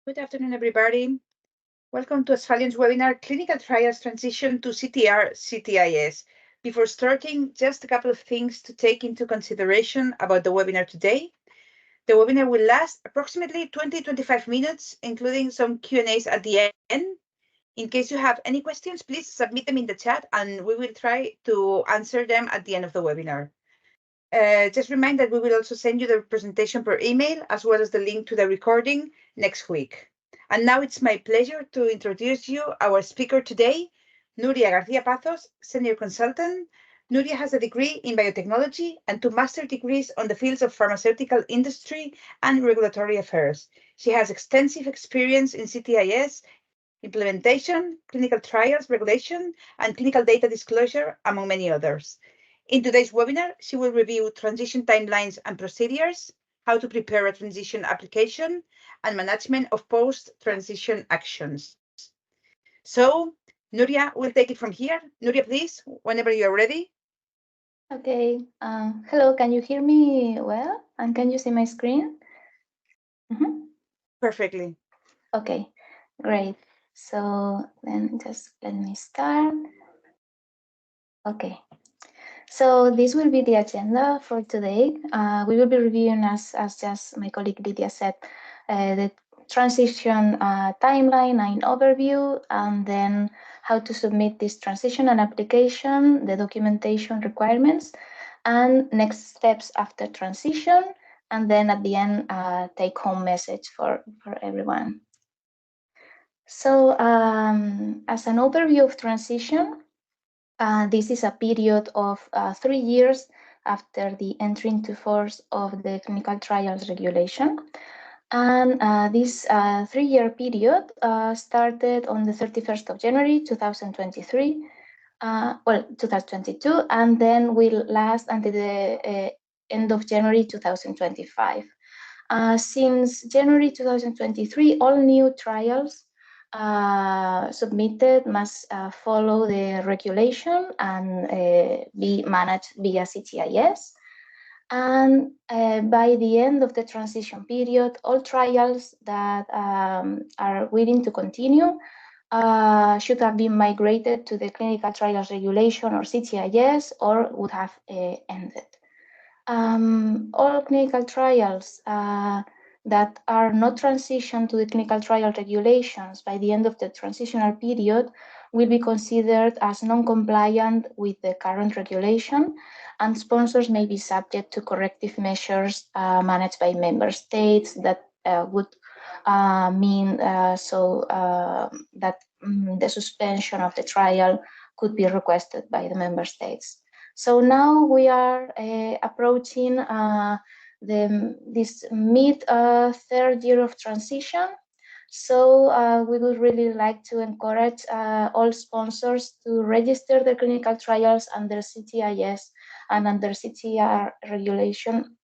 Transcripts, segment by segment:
Good afternoon, everybody. Welcome to Australian's webinar, Clinical Trials Transition to CTR CTIS. Before starting, just a couple of things to take into consideration about the webinar today. The webinar will last approximately 20-25 minutes, including some Q&As at the end. In case you have any questions, please submit them in the chat and we will try to answer them at the end of the webinar. Just remind that we will also send you the presentation per email, as well as the link to the recording next week. And now it's my pleasure to introduce you our speaker today, Nuria García Pazos, Senior Consultant. Nuria has a degree in biotechnology and 2 master degrees on the fields of pharmaceutical industry and regulatory affairs. She has extensive experience in CTIS, implementation, clinical trials, regulation, and clinical data disclosure, among many others. In today's webinar, she will review transition timelines and procedures, how to prepare a transition application, and management of post-transition actions. So, Nuria will take it from here. Nuria, please, whenever you are ready. Okay. Hello, can you hear me well? And can you see my screen? Perfectly. Okay, great. So then just let me start. Okay. So this will be the agenda for today. We will be reviewing, as just my colleague Lydia said, the transition timeline and overview, and then how to submit this transition and application, the documentation requirements, and next steps after transition, and then at the end, take-home message for everyone. So as an overview of transition, this is a period of 3 years after the entry into force of the clinical trials regulation. And this 3-year period started on the 31st of January 2023, 2022, and then will last until the end of January 2025. Since January 2023, all new trials submitted must follow the regulation and be managed via CTIS. And by the end of the transition period, all trials that are willing to continue should have been migrated to the clinical trials regulation or CTIS or would have ended. All clinical trials that are not transitioned to the clinical trial regulations by the end of the transitional period will be considered as non-compliant with the current regulation, and sponsors may be subject to corrective measures managed by member states that would mean that the suspension of the trial could be requested by the member states. So now we are approaching this mid-third year of transition. So we would really like to encourage all sponsors to register their clinical trials under CTIS and under CTR regulation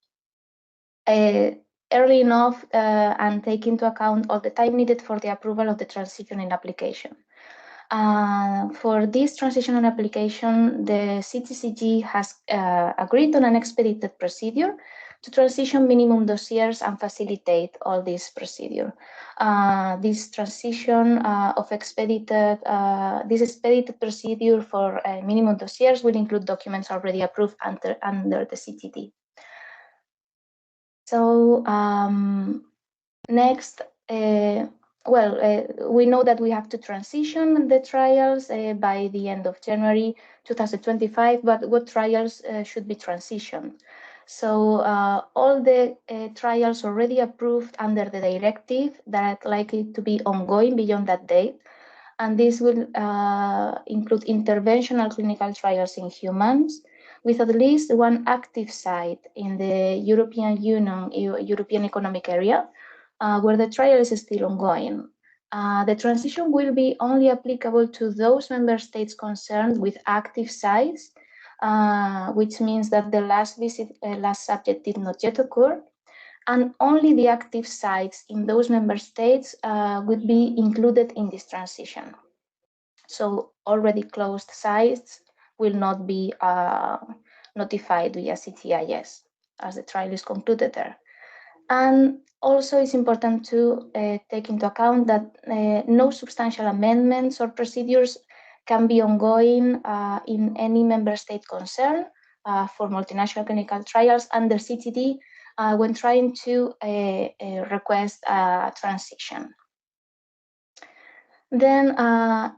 early enough and take into account all the time needed for the approval of the transitioning application. For this transitional application, the CTCG has agreed on an expedited procedure to transition minimum dossiers and facilitate all this procedure. This transition of expedited procedure for minimum dossiers will include documents already approved under the CTD. So next, we know that we have to transition the trials by the end of January 2025, but what trials should be transitioned? So all the trials already approved under the directive that are likely to be ongoing beyond that date, and this will include interventional clinical trials in humans, with at least one active site in the European Union, European Economic Area, where the trial is still ongoing. The transition will be only applicable to those member states concerned with active sites, which means that the last subject did not yet occur, and only the active sites in those member states would be included in this transition. So already closed sites will not be notified via CTIS as the trial is concluded there. And also it's important to take into account that no substantial amendments or procedures can be ongoing in any member state concerned for multinational clinical trials under CTD when trying to request a transition. Then,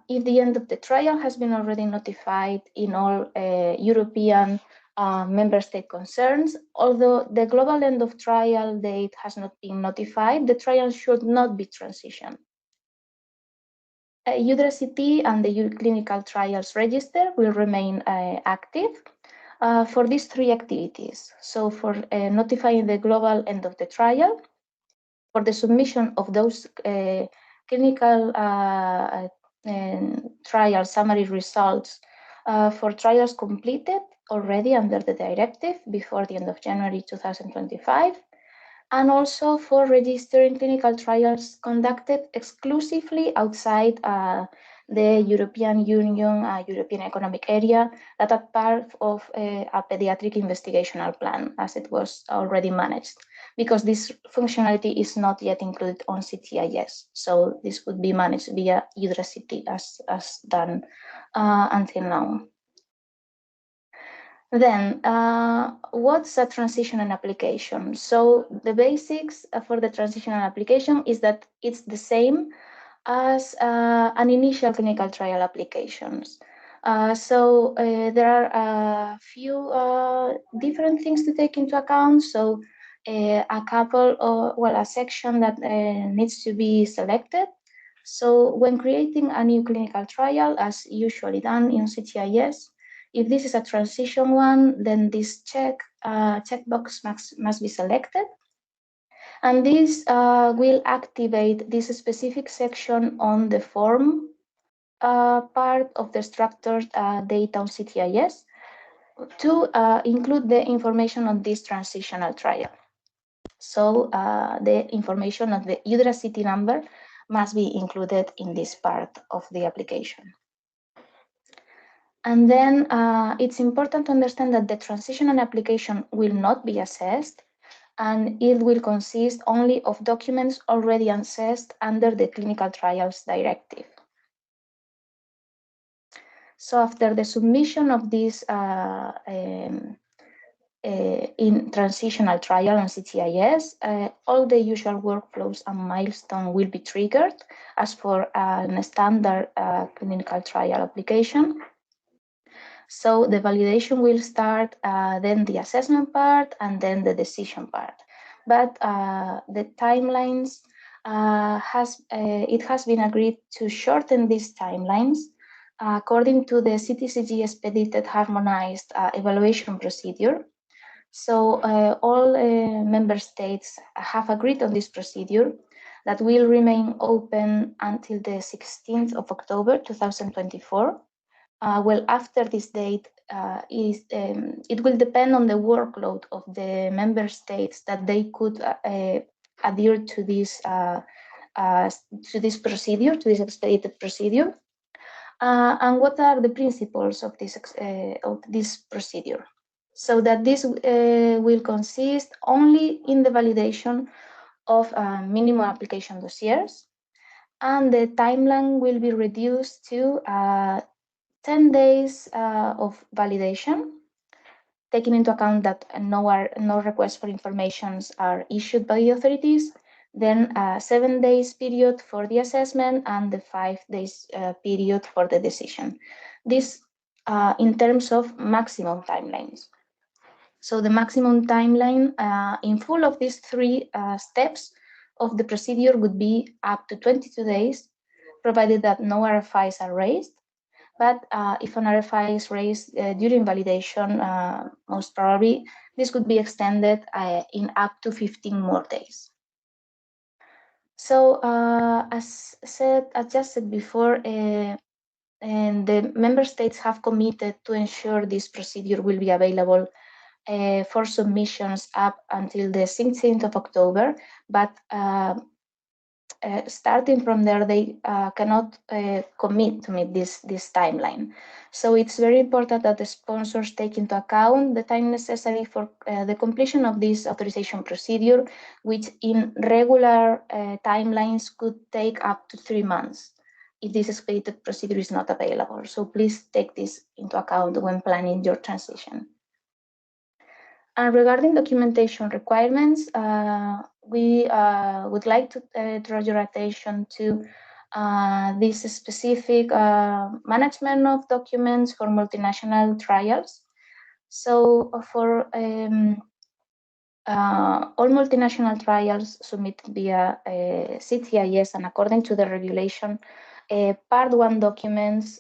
if the end of the trial has been already notified in all European member state concerns, although the global end of trial date has not been notified, the trial should not be transitioned. EUDRA-CT and the Clinical Trials Register will remain active for these three activities. So for notifying the global end of the trial, for the submission of those clinical trial summary results for trials completed already under the directive before the end of January 2025, and also for registering clinical trials conducted exclusively outside the European Union, European Economic Area, that are part of a pediatric investigational plan, as it was already managed, because this functionality is not yet included on CTIS. So this would be managed via EUDRA-CT as done until now. Then, what's a transitional application? So the basics for the transitional application is that it's the same as an initial clinical trial applications. So there are a few different things to take into account. So a couple of, well, a section that needs to be selected. So when creating a new clinical trial, as usually done in CTIS, if this is a transition one, then this checkbox must be selected. And this will activate this specific section on the form part of the structured data on CTIS to include the information on this transitional trial. So the information of the EUDRA-CT number must be included in this part of the application. And then it's important to understand that the transitional application will not be assessed, and it will consist only of documents already assessed under the Clinical Trials Directive. So after the submission of this in transitional trial on CTIS, all the usual workflows and milestones will be triggered as for a standard clinical trial application. So the validation will start, then the assessment part, and then the decision part. But the timelines, it has been agreed to shorten these timelines according to the CTCG expedited harmonized evaluation procedure. So all member states have agreed on this procedure that will remain open until the 16th of October 2024. Well, after this date, it will depend on the workload of the member states that they could adhere to this procedure, to this expedited procedure. And what are the principles of this procedure? So that this will consist only in the validation of minimum application dossiers, and the timeline will be reduced to 10 days of validation, taking into account that no requests for informations are issued by the authorities, then a 7 days period for the assessment and the 5 days period for the decision. This in terms of maximum timelines. So the maximum timeline in full of these three steps of the procedure would be up to 22 days, provided that no RFIs are raised. But if an RFI is raised during validation, most probably this could be extended in up to 15 more days. So as just said before, and the member states have committed to ensure this procedure will be available for submissions up until the 16th of October, but starting from there, they cannot commit to meet this timeline. So it's very important that the sponsors take into account the time necessary for the completion of this authorization procedure, which in regular timelines could take up to 3 months if this expedited procedure is not available. So please take this into account when planning your transition. And regarding documentation requirements, we would like to draw your attention to this specific management of documents for multinational trials. So for all multinational trials submitted via CTIS, and according to the regulation, Part 1 documents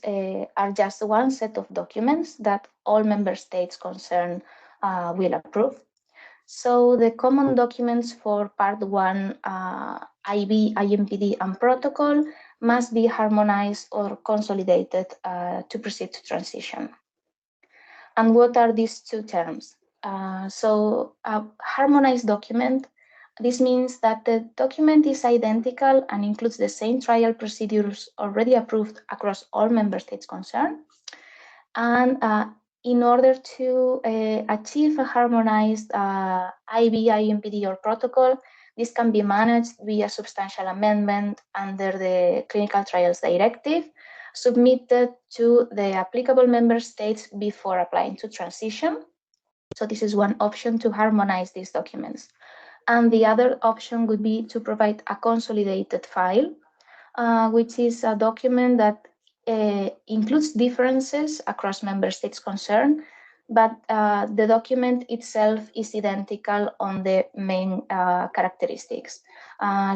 are just one set of documents that all member states concerned will approve. So the common documents for Part 1, IB, IMPD, and protocol must be harmonized or consolidated to proceed to transition. And what are these two terms? So a harmonized document, this means that the document is identical and includes the same trial procedures already approved across all member states concerned. And in order to achieve a harmonized IB, IMPD, or protocol, this can be managed via substantial amendment under the Clinical Trials Directive, submitted to the applicable member states before applying to transition. So this is one option to harmonize these documents. And the other option would be to provide a consolidated file, which is a document that includes differences across member states concerned, but the document itself is identical on the main characteristics.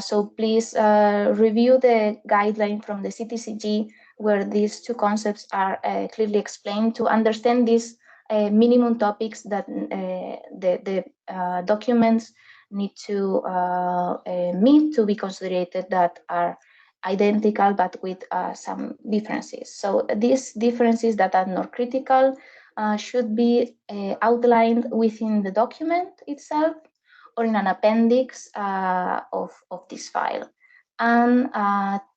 So please review the guideline from the CTCG, where these two concepts are clearly explained to understand these minimum topics that the documents need to meet to be considered that are identical but with some differences. So these differences that are not critical should be outlined within the document itself or in an appendix of this file. And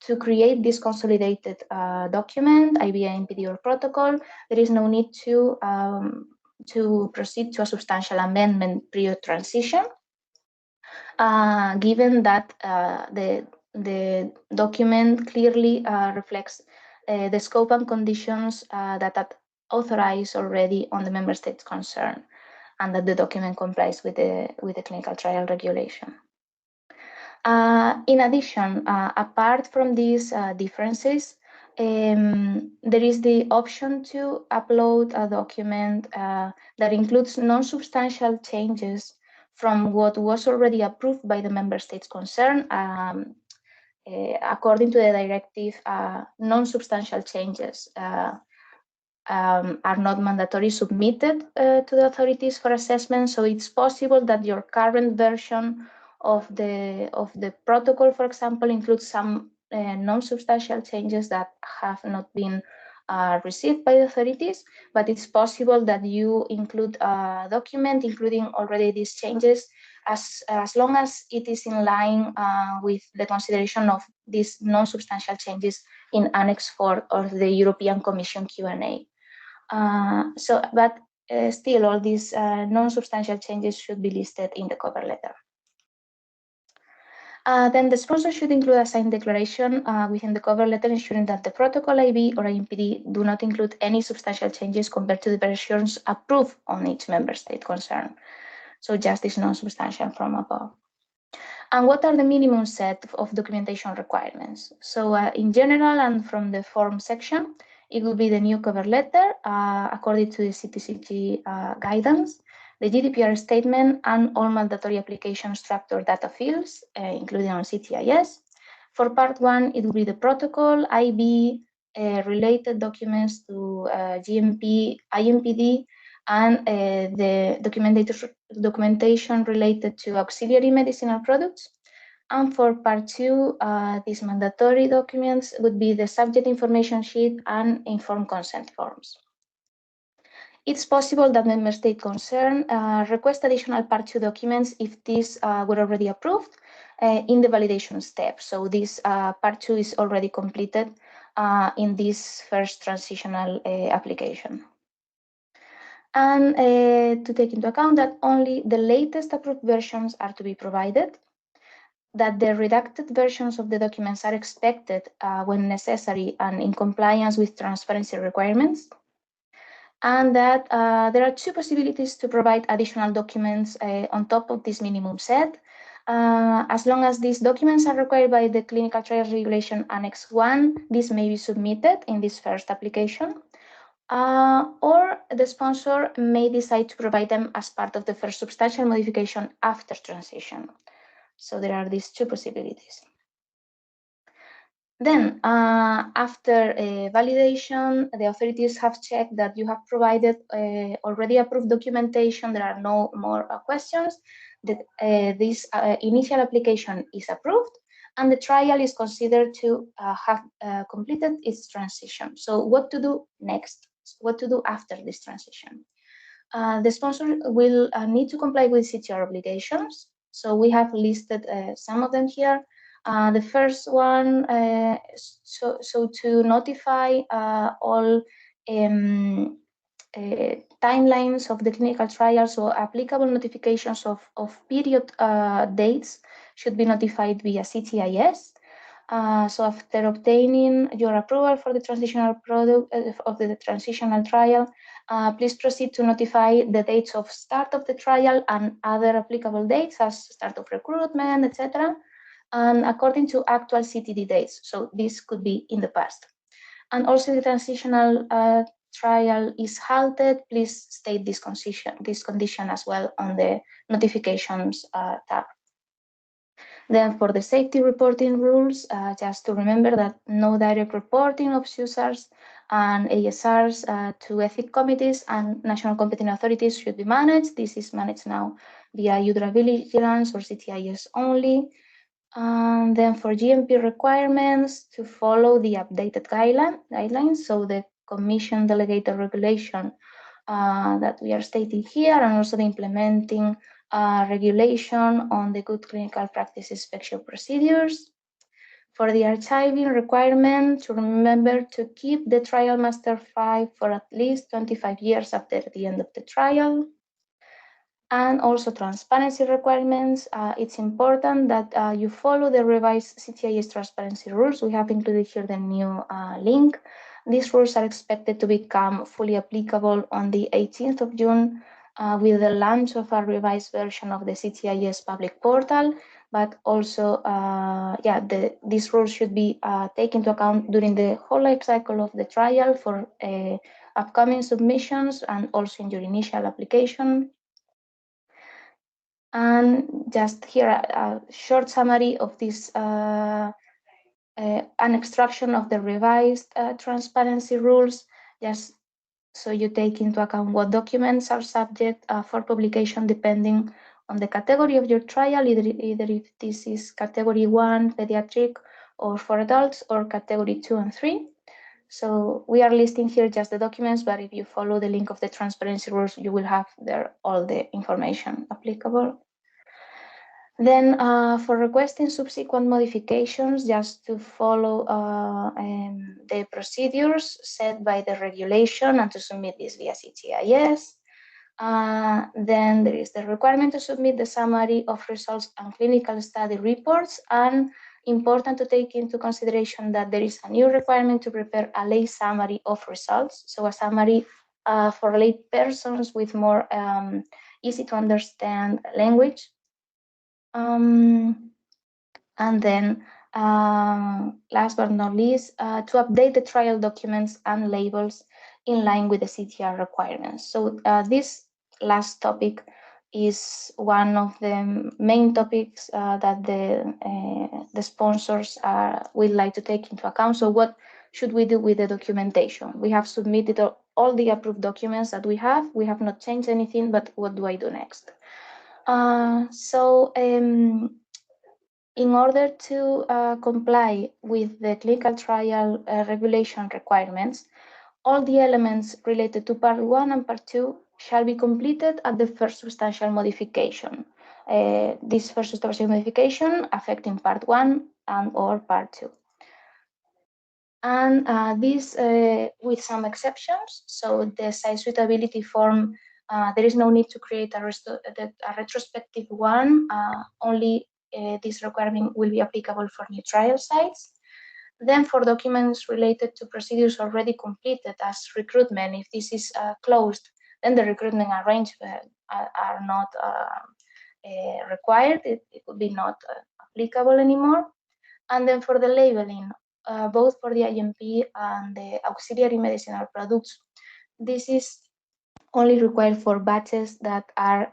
to create this consolidated document, IBI, NPD, or protocol, there is no need to proceed to a substantial amendment prior transition, given that the document clearly reflects the scope and conditions that are authorized already on the member states concerned, and that the document complies with the clinical trial regulation. In addition, apart from these differences, there is the option to upload a document that includes non-substantial changes from what was already approved by the member states concerned. According to the directive, non-substantial changes are not mandatory submitted to the authorities for assessment. So it's possible that your current version of the protocol, for example, includes some non-substantial changes that have not been received by the authorities, but it's possible that you include a document including already these changes, as long as it is in line with the consideration of these non-substantial changes in Annex 4 of the European Commission Q&A. But still, all these non-substantial changes should be listed in the cover letter. Then the sponsor should include a signed declaration within the cover letter, ensuring that the protocol IB or IMPD do not include any substantial changes compared to the versions approved on each member state concerned. So just this non-substantial from above. And what are the minimum set of documentation requirements? So in general, and from the form section, it will be the new cover letter according to the CTCG guidance, the GDPR statement, and all mandatory application structure data fields, including on CTIS. For part 1, it will be the protocol, IB, related documents to GMP, IMPD, and the documentation related to auxiliary medicinal products. And for part 2, these mandatory documents would be the subject information sheet and informed consent forms. It's possible that member state concerned request additional Part 2 documents if these were already approved in the validation step. So this Part 2 is already completed in this first transitional application. And to take into account that only the latest approved versions are to be provided, that the redacted versions of the documents are expected when necessary and in compliance with transparency requirements, and that there are two possibilities to provide additional documents on top of this minimum set. As long as these documents are required by the Clinical Trials Regulation Annex 1, this may be submitted in this first application. Or the sponsor may decide to provide them as part of the first substantial modification after transition. So there are these two possibilities. Then, after validation, the authorities have checked that you have provided already approved documentation. There are no more questions. That this initial application is approved, and the trial is considered to have completed its transition. So, what to do next? What to do after this transition? The sponsor will need to comply with CTR obligations. So we have listed some of them here. The first one, so to notify all timelines of the clinical trial, so applicable notifications of period dates should be notified via CTIS. So after obtaining your approval for the transitional product of the transitional trial, please proceed to notify the dates of start of the trial and other applicable dates as start of recruitment, etc. And according to actual CTD dates. So this could be in the past. And also the transitional trial is halted. Please state this condition as well on the notifications tab. Then for the safety reporting rules, just to remember that no direct reporting of CSRs and ASRs to ethics committees and national competent authorities should be managed. This is managed now via UDRA vigilance or CTIS only. And then for GMP requirements, to follow the updated guidelines, so the Commission delegated regulation that we are stating here, and also the implementing regulation on the good clinical practice inspection procedures. For the archiving requirement, to remember to keep the trial master file for at least 25 years after the end of the trial. And also transparency requirements. It's important that you follow the revised CTIS transparency rules. We have included here the new link. These rules are expected to become fully applicable on the 18th of June with the launch of a revised version of the CTIS public portal, but also, these rules should be taken into account during the whole life cycle of the trial for upcoming submissions and also in your initial application. And just here a short summary of this an extraction of the revised transparency rules, just so you take into account what documents are subject for publication depending on the category of your trial, either if this is category 1 pediatric or for adults, or category 2 and 3. So we are listing here just the documents, but if you follow the link of the transparency rules, you will have there all the information applicable. Then for requesting subsequent modifications, just to follow the procedures set by the regulation and to submit this via CTIS. Then there is the requirement to submit the summary of results and clinical study reports, and important to take into consideration that there is a new requirement to prepare a lay summary of results. So a summary for lay persons with more easy to understand language. And then last but not least, to update the trial documents and labels in line with the CTR requirements. So this last topic is one of the main topics that the sponsors will like to take into account. So what should we do with the documentation? We have submitted all the approved documents that we have. We have not changed anything, but what do I do next? In order to comply with the clinical trial regulation requirements, all the elements related to part 1 and part 2 shall be completed at the first substantial modification. This first substantial modification affecting part 1 and or part 2. And this with some exceptions. So the site suitability form, there is no need to create a retrospective one. Only this requirement will be applicable for new trial sites. Then for documents related to procedures already completed as recruitment, if this is closed, then the recruitment arrangements are not required. It would be not applicable anymore. And then for the labeling, both for the IMP and the auxiliary medicinal products, this is only required for batches that are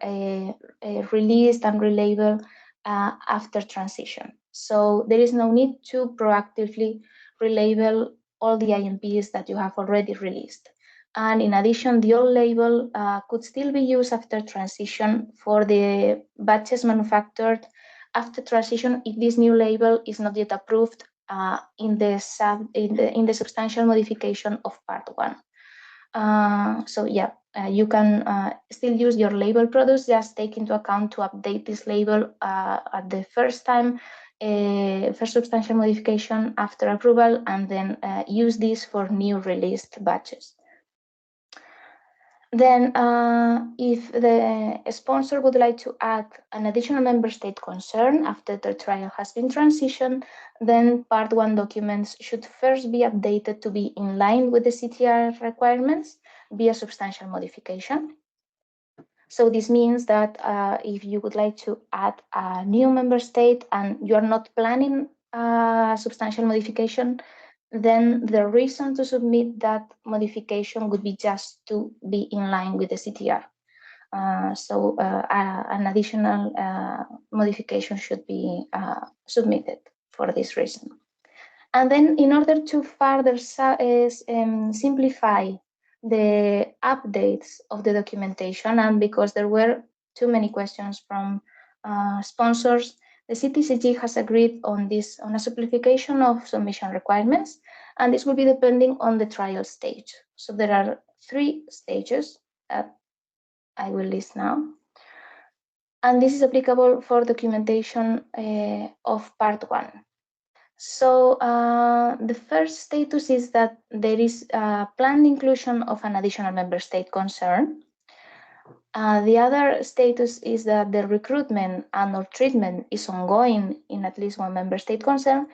released and relabeled after transition. So there is no need to proactively relabel all the IMPs that you have already released. And in addition, the old label could still be used after transition for the batches manufactured after transition if this new label is not yet approved in the substantial modification of part 1. So yeah, you can still use your label products, just take into account to update this label at the first time, first substantial modification after approval, and then use this for new released batches. Then if the sponsor would like to add an additional member state concern after the trial has been transitioned, then part 1 documents should first be updated to be in line with the CTR requirements via substantial modification. So this means that if you would like to add a new member state and you are not planning a substantial modification, then the reason to submit that modification would be just to be in line with the CTR. So an additional modification should be submitted for this reason. And then in order to further simplify the updates of the documentation, and because there were too many questions from sponsors, the CTCG has agreed on this, on a simplification of submission requirements, and this will be depending on the trial stage. So there are 3 stages that I will list now. And this is applicable for documentation of part 1. So the first status is that there is planned inclusion of an additional member state concern. The other status is that the recruitment and or treatment is ongoing in at least one member state concern.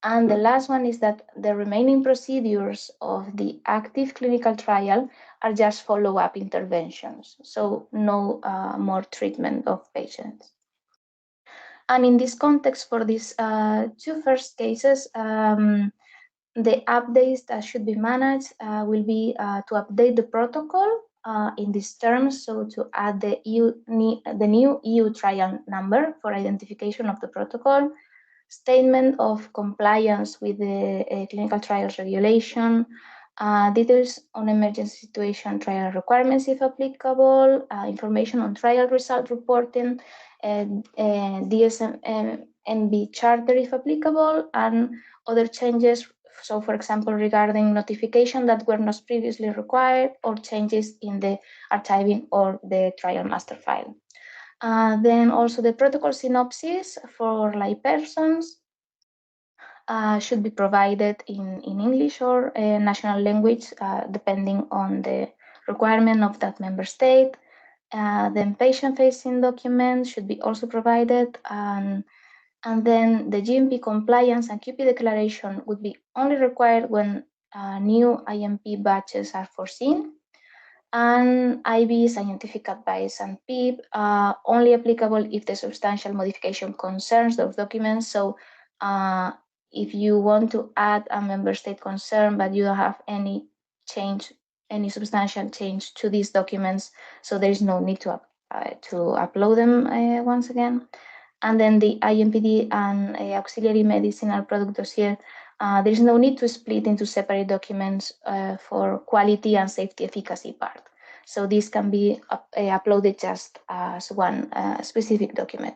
And the last one is that the remaining procedures of the active clinical trial are just follow-up interventions. So no more treatment of patients. And in this context, for these 2 first cases, the updates that should be managed will be to update the protocol in these terms, so to add the new EU trial number for identification of the protocol, statement of compliance with the clinical trials regulation, details on emergency situation trial requirements if applicable, information on trial result reporting, DSM-NB charter if applicable, and other changes. So for example, regarding notification that were not previously required, or changes in the archiving or the trial master file. Then also the protocol synopsis for laypersons should be provided in English or national language, depending on the requirement of that member state. Then patient-facing documents should be also provided, and then the GMP compliance and QP declaration would be only required when new IMP batches are foreseen. And IB, scientific advice, and PIP only applicable if the substantial modification concerns those documents. So if you want to add a member state concern, but you don't have any change, any substantial change to these documents, so there is no need to upload them once again. And then the IMPD and auxiliary medicinal product dossier, there is no need to split into separate documents for quality and safety efficacy part. So this can be uploaded just as one specific document.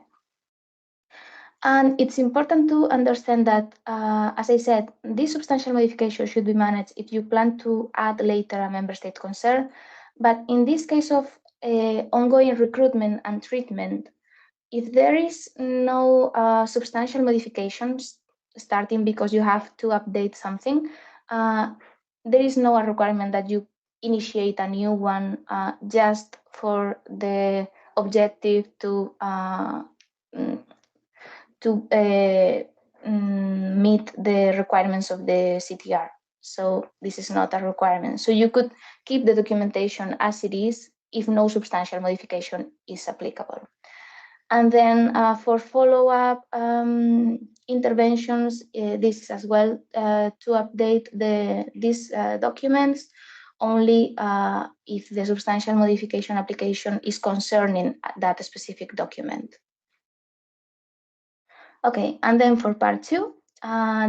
And it's important to understand that, as I said, this substantial modification should be managed if you plan to add later a member state concern. But in this case of ongoing recruitment and treatment, if there is no substantial modifications starting because you have to update something, there is no requirement that you initiate a new one just for the objective to meet the requirements of the CTR. So this is not a requirement. So you could keep the documentation as it is if no substantial modification is applicable. And then for follow-up interventions, this is as well to update these documents only if the substantial modification application is concerning that specific document. Okay, and then for part 2,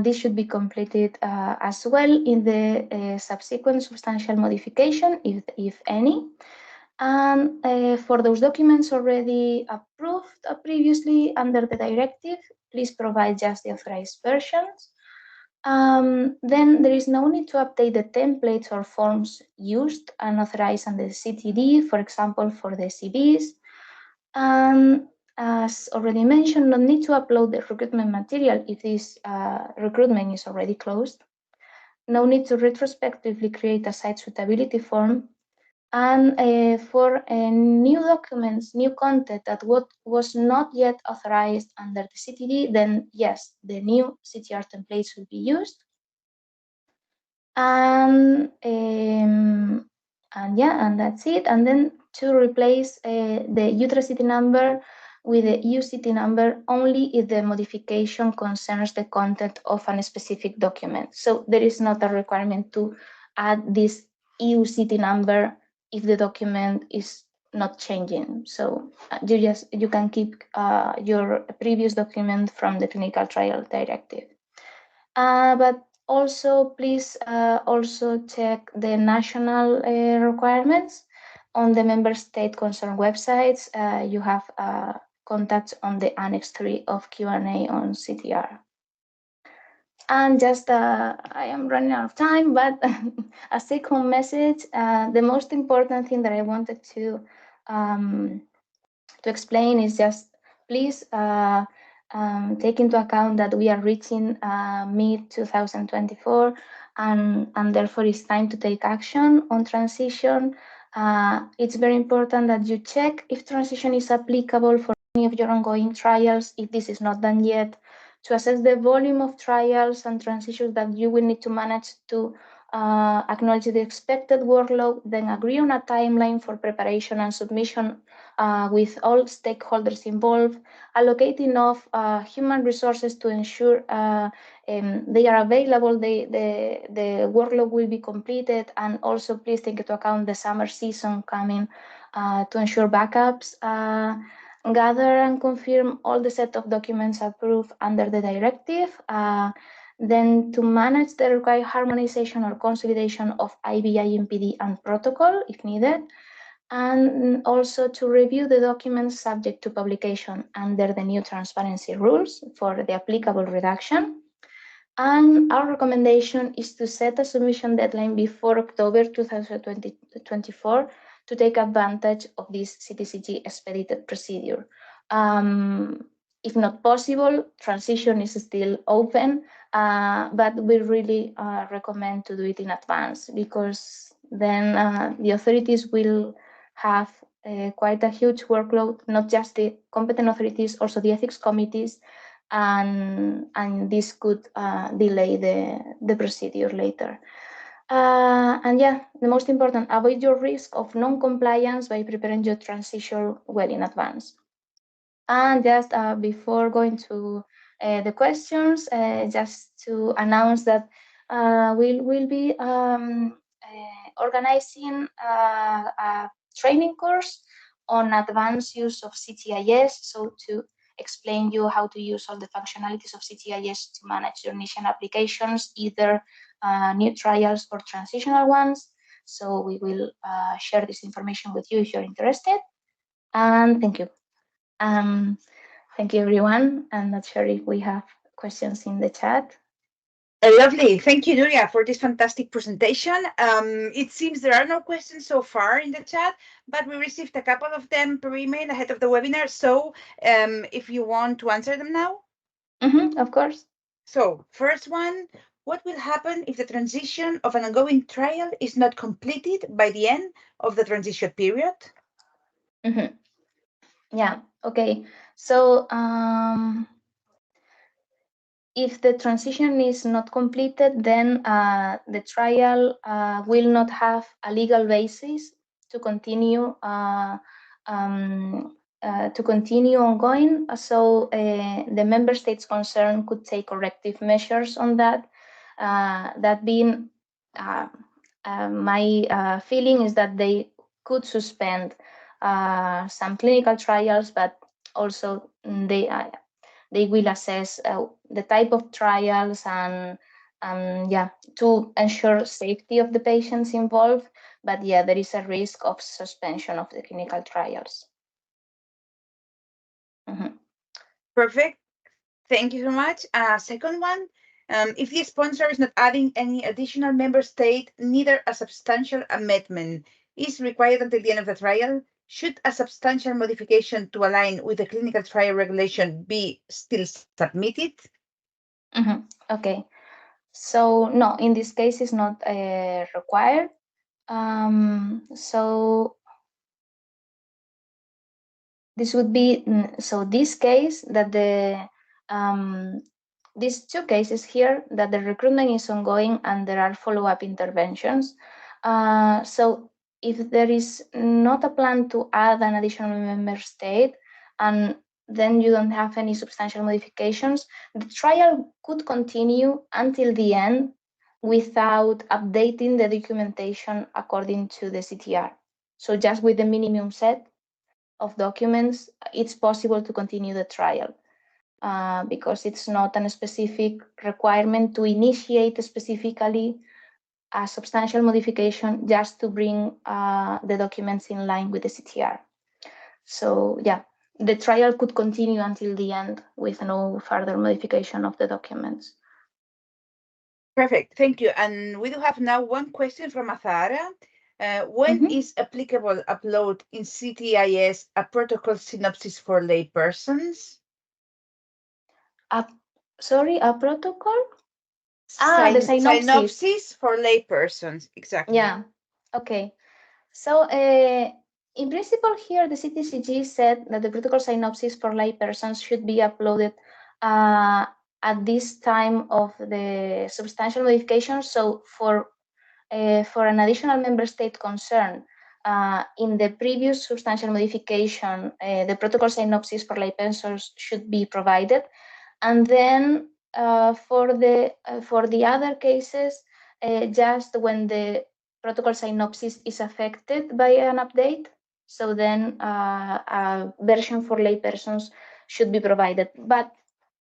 this should be completed as well in the subsequent substantial modification, if any. And for those documents already approved previously under the directive, please provide just the authorized versions. Then there is no need to update the templates or forms used and authorized under the CTD, for example, for the CVs. As already mentioned, no need to upload the recruitment material if this recruitment is already closed. No need to retrospectively create a site suitability form. And for new documents, new content that was not yet authorized under the CTD, then yes, the new CTR templates will be used. And yeah, and that's it. And then to replace the UTRA-CT number with the EU-CT number only if the modification concerns the content of a specific document. So there is not a requirement to add this EU-CT number if the document is not changing. So you can keep your previous document from the clinical trial directive. But also, please also check the national requirements on the member state concerned websites. You have contacts on the Annex 3 of Q&A on CTR. And just, I am running out of time, but a take-home message, the most important thing that I wanted to explain is just, please take into account that we are reaching mid-2024, and therefore it's time to take action on transition. It's very important that you check if transition is applicable for any of your ongoing trials, if this is not done yet, to assess the volume of trials and transitions that you will need to manage to acknowledge the expected workload, then agree on a timeline for preparation and submission with all stakeholders involved, allocate enough human resources to ensure they are available, the workload will be completed, and also please take into account the summer season coming to ensure backups. Gather and confirm all the set of documents approved under the directive. Then to manage the required harmonization or consolidation of IBI, MPD, and protocol if needed. And also to review the documents subject to publication under the new transparency rules for the applicable redaction. And our recommendation is to set a submission deadline before October 2024 to take advantage of this CTCG expedited procedure. If not possible, transition is still open, but we really recommend to do it in advance, because then the authorities will have quite a huge workload, not just the competent authorities, also the ethics committees, and this could delay the procedure later. And yeah, the most important, avoid your risk of non-compliance by preparing your transition well in advance. And just before going to the questions, just to announce that we'll be organizing a training course on advanced use of CTIS, so to explain you how to use all the functionalities of CTIS to manage your initial applications, either new trials or transitional ones. So we will share this information with you if you're interested. And thank you. Thank you, everyone. I'm not sure if we have questions in the chat. Lovely. Thank you, Nuria, for this fantastic presentation. It seems there are no questions so far in the chat, but we received a couple of them per email ahead of the webinar. So if you want to answer them now. Of course. So first one, what will happen if the transition of an ongoing trial is not completed by the end of the transition period? Yeah, okay. So if the transition is not completed, then the trial will not have a legal basis to continue ongoing. So the member states concerned could take corrective measures on that. That being, my feeling is that they could suspend some clinical trials, but also they will assess the type of trials and yeah, to ensure safety of the patients involved. But yeah, there is a risk of suspension of the clinical trials. Perfect. Thank you so much. Second one, if the sponsor is not adding any additional member state, neither a substantial amendment is required until the end of the trial, should a substantial modification to align with the clinical trial regulation be still submitted? Okay, so no, in this case it's not required. So this would be, so this case that these two cases here, that the recruitment is ongoing and there are follow-up interventions. So if there is not a plan to add an additional member state, and then you don't have any substantial modifications, the trial could continue until the end without updating the documentation according to the CTR. So just with the minimum set of documents, it's possible to continue the trial because it's not a specific requirement to initiate specifically a substantial modification just to bring the documents in line with the CTR. So yeah, the trial could continue until the end with no further modification of the documents. Perfect, thank you. And we do have now one question from Azara. When is applicable upload in CTIS a protocol synopsis for lay persons? Sorry, a protocol? The synopsis. synopsis for lay persons, exactly. Yeah, okay. So in principle here, the CTCG said that the protocol synopsis for laypersons should be uploaded at this time of the substantial modification. So for an additional member state concern, in the previous substantial modification, the protocol synopsis for laypersons should be provided. And then for the other cases, just when the protocol synopsis is affected by an update, so then a version for laypersons should be provided. But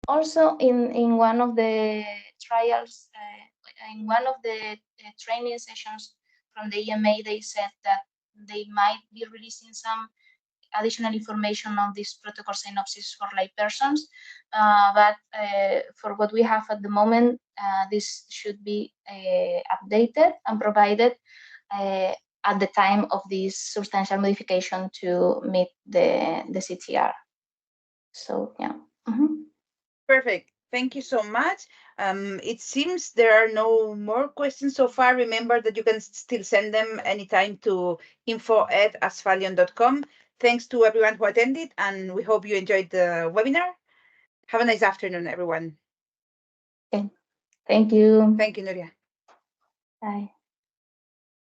also in one of the trials, in one of the training sessions from the EMA, they said that they might be releasing some additional information on this protocol synopsis for laypersons, but for what we have at the moment, this should be updated and provided at the time of this substantial modification to meet the CTR. So yeah. Perfect. Thank you so much. It seems there are no more questions so far. Remember that you can still send them anytime to info@asphalion.com. Thanks to everyone who attended, and we hope you enjoyed the webinar. Have a nice afternoon, everyone. Okay. Thank you. Thank you, Nuria. Bye.